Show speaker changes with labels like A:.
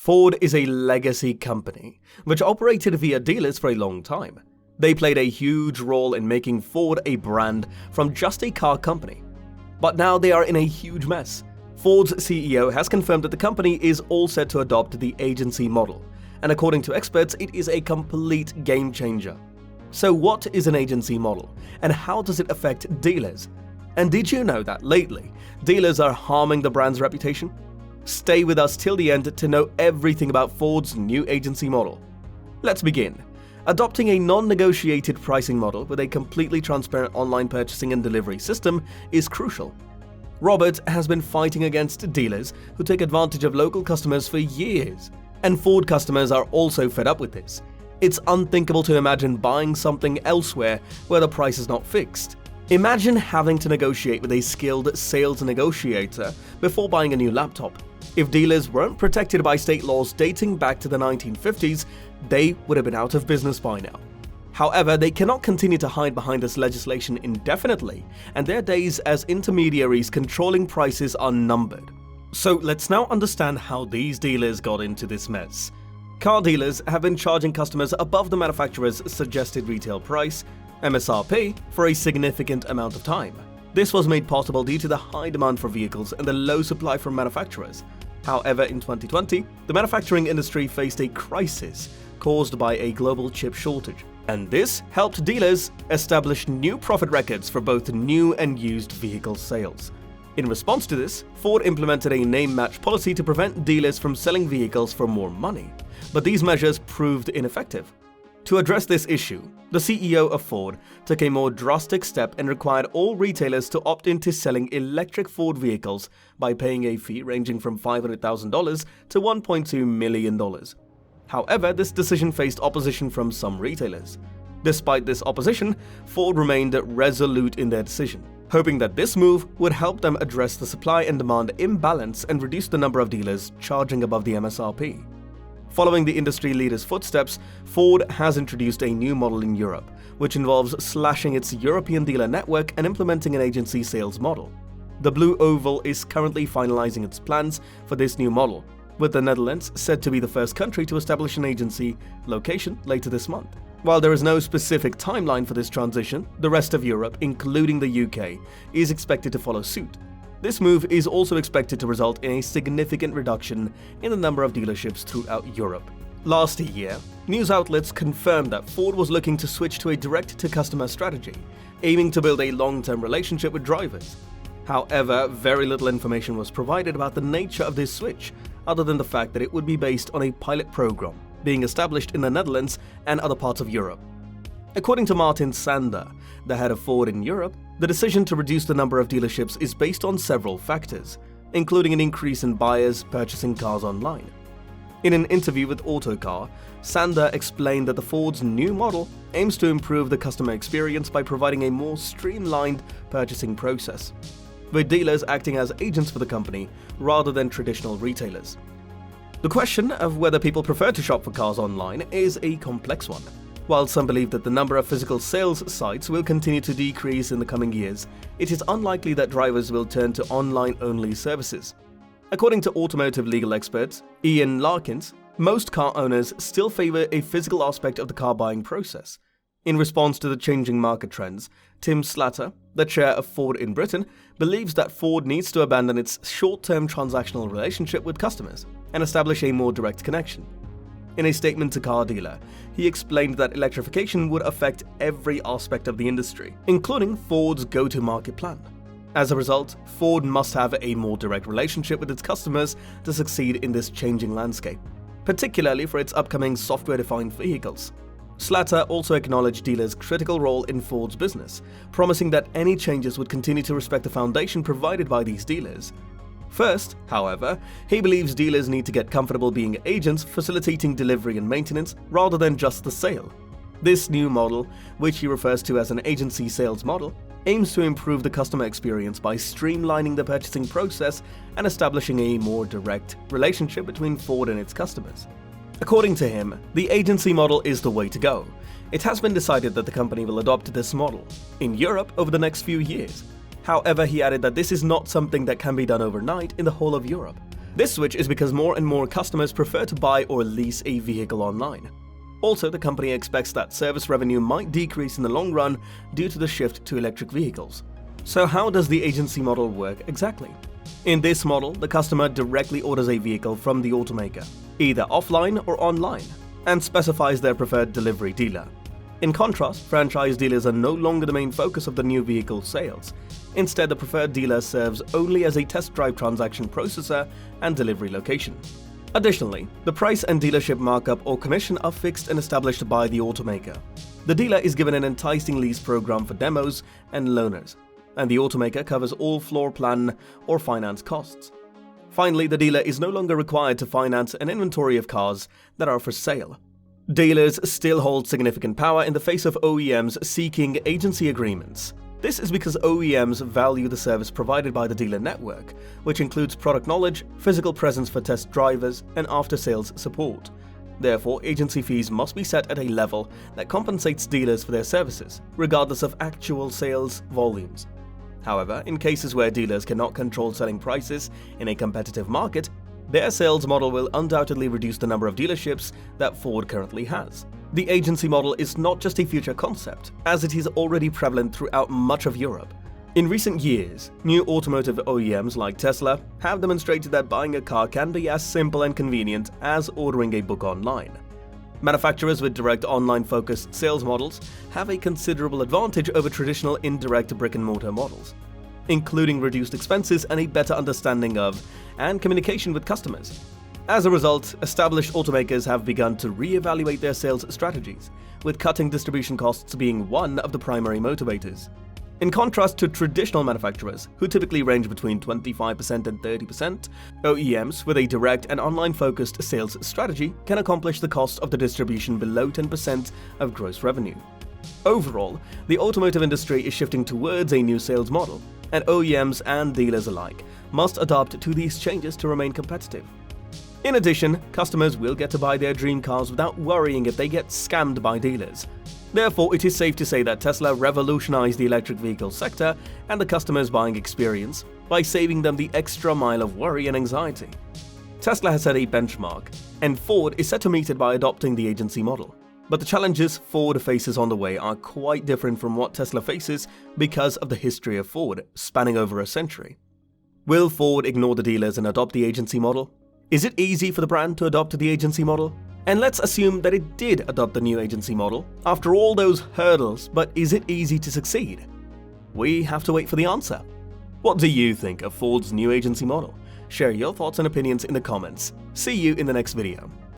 A: Ford is a legacy company, which operated via dealers for a long time. They played a huge role in making Ford a brand from just a car company. But now they are in a huge mess. Ford's CEO has confirmed that the company is all set to adopt the agency model, and according to experts, it is a complete game changer. So what is an agency model, and how does it affect dealers? And did you know that lately, dealers are harming the brand's reputation? Stay with us till the end to know everything about Ford's new agency model. Let's begin. Adopting a non-negotiated pricing model with a completely transparent online purchasing and delivery system is crucial. Robert has been fighting against dealers who take advantage of local customers for years, and Ford customers are also fed up with this. It's unthinkable to imagine buying something elsewhere where the price is not fixed. Imagine having to negotiate with a skilled sales negotiator before buying a new laptop. If dealers weren't protected by state laws dating back to the 1950s, they would have been out of business by now. However, they cannot continue to hide behind this legislation indefinitely, and their days as intermediaries controlling prices are numbered. So let's now understand how these dealers got into this mess. Car dealers have been charging customers above the manufacturer's suggested retail price, MSRP, for a significant amount of time. This was made possible due to the high demand for vehicles and the low supply from manufacturers. However, in 2020, the manufacturing industry faced a crisis caused by a global chip shortage, and this helped dealers establish new profit records for both new and used vehicle sales. In response to this, Ford implemented a name-match policy to prevent dealers from selling vehicles for more money, but these measures proved ineffective. To address this issue, the CEO of Ford took a more drastic step and required all retailers to opt into selling electric Ford vehicles by paying a fee ranging from $500,000 to $1.2 million. However, this decision faced opposition from some retailers. Despite this opposition, Ford remained resolute in their decision, hoping that this move would help them address the supply and demand imbalance and reduce the number of dealers charging above the MSRP. Following the industry leader's footsteps, Ford has introduced a new model in Europe, which involves slashing its European dealer network and implementing an agency sales model. The Blue Oval is currently finalizing its plans for this new model, with the Netherlands said to be the first country to establish an agency location later this month. While there is no specific timeline for this transition, the rest of Europe, including the UK, is expected to follow suit. This move is also expected to result in a significant reduction in the number of dealerships throughout Europe. Last year, news outlets confirmed that Ford was looking to switch to a direct-to-customer strategy, aiming to build a long-term relationship with drivers. However, very little information was provided about the nature of this switch, other than the fact that it would be based on a pilot program being established in the Netherlands and other parts of Europe. According to Martin Sander, the head of Ford in Europe, the decision to reduce the number of dealerships is based on several factors, including an increase in buyers purchasing cars online. In an interview with Autocar, Sander explained that the Ford's new model aims to improve the customer experience by providing a more streamlined purchasing process, with dealers acting as agents for the company rather than traditional retailers. The question of whether people prefer to shop for cars online is a complex one. While some believe that the number of physical sales sites will continue to decrease in the coming years, it is unlikely that drivers will turn to online-only services. According to automotive legal experts Ian Larkins, most car owners still favor a physical aspect of the car buying process. In response to the changing market trends, Tim Slatter, the chair of Ford in Britain, believes that Ford needs to abandon its short-term transactional relationship with customers and establish a more direct connection. In a statement to Car Dealer, he explained that electrification would affect every aspect of the industry, including Ford's go-to-market plan. As a result, Ford must have a more direct relationship with its customers to succeed in this changing landscape, particularly for its upcoming software-defined vehicles. Slatter also acknowledged dealers' critical role in Ford's business, promising that any changes would continue to respect the foundation provided by these dealers. First, however, he believes dealers need to get comfortable being agents facilitating delivery and maintenance rather than just the sale. This new model, which he refers to as an agency sales model, aims to improve the customer experience by streamlining the purchasing process and establishing a more direct relationship between Ford and its customers. According to him, the agency model is the way to go. It has been decided that the company will adopt this model in Europe over the next few years. However, he added that this is not something that can be done overnight in the whole of Europe. This switch is because more and more customers prefer to buy or lease a vehicle online. Also, the company expects that service revenue might decrease in the long run due to the shift to electric vehicles. So how does the agency model work exactly? In this model, the customer directly orders a vehicle from the automaker, either offline or online, and specifies their preferred delivery dealer. In contrast, franchise dealers are no longer the main focus of the new vehicle sales. Instead, the preferred dealer serves only as a test drive transaction processor and delivery location. Additionally, the price and dealership markup or commission are fixed and established by the automaker. The dealer is given an enticing lease program for demos and loaners, and the automaker covers all floor plan or finance costs. Finally, the dealer is no longer required to finance an inventory of cars that are for sale. Dealers still hold significant power in the face of OEMs seeking agency agreements. This is because OEMs value the service provided by the dealer network, which includes product knowledge, physical presence for test drivers, and after-sales support. Therefore, agency fees must be set at a level that compensates dealers for their services, regardless of actual sales volumes. However, in cases where dealers cannot control selling prices in a competitive market, their sales model will undoubtedly reduce the number of dealerships that Ford currently has. The agency model is not just a future concept, as it is already prevalent throughout much of Europe. In recent years, new automotive OEMs like Tesla have demonstrated that buying a car can be as simple and convenient as ordering a book online. Manufacturers with direct online-focused sales models have a considerable advantage over traditional indirect brick-and-mortar models, including reduced expenses and a better understanding of and communication with customers. As a result, established automakers have begun to re-evaluate their sales strategies, with cutting distribution costs being one of the primary motivators. In contrast to traditional manufacturers, who typically range between 25% and 30%, OEMs with a direct and online-focused sales strategy can accomplish the cost of the distribution below 10% of gross revenue. Overall, the automotive industry is shifting towards a new sales model, and OEMs and dealers alike must adapt to these changes to remain competitive. In addition, customers will get to buy their dream cars without worrying if they get scammed by dealers. Therefore, it is safe to say that Tesla revolutionized the electric vehicle sector and the customer's buying experience by saving them the extra mile of worry and anxiety. Tesla has set a benchmark, and Ford is set to meet it by adopting the agency model. But the challenges Ford faces on the way are quite different from what Tesla faces because of the history of Ford, spanning over a century. Will Ford ignore the dealers and adopt the agency model? Is it easy for the brand to adopt the agency model? And let's assume that it did adopt the new agency model after all those hurdles, but is it easy to succeed? We have to wait for the answer. What do you think of Ford's new agency model? Share your thoughts and opinions in the comments. See you in the next video.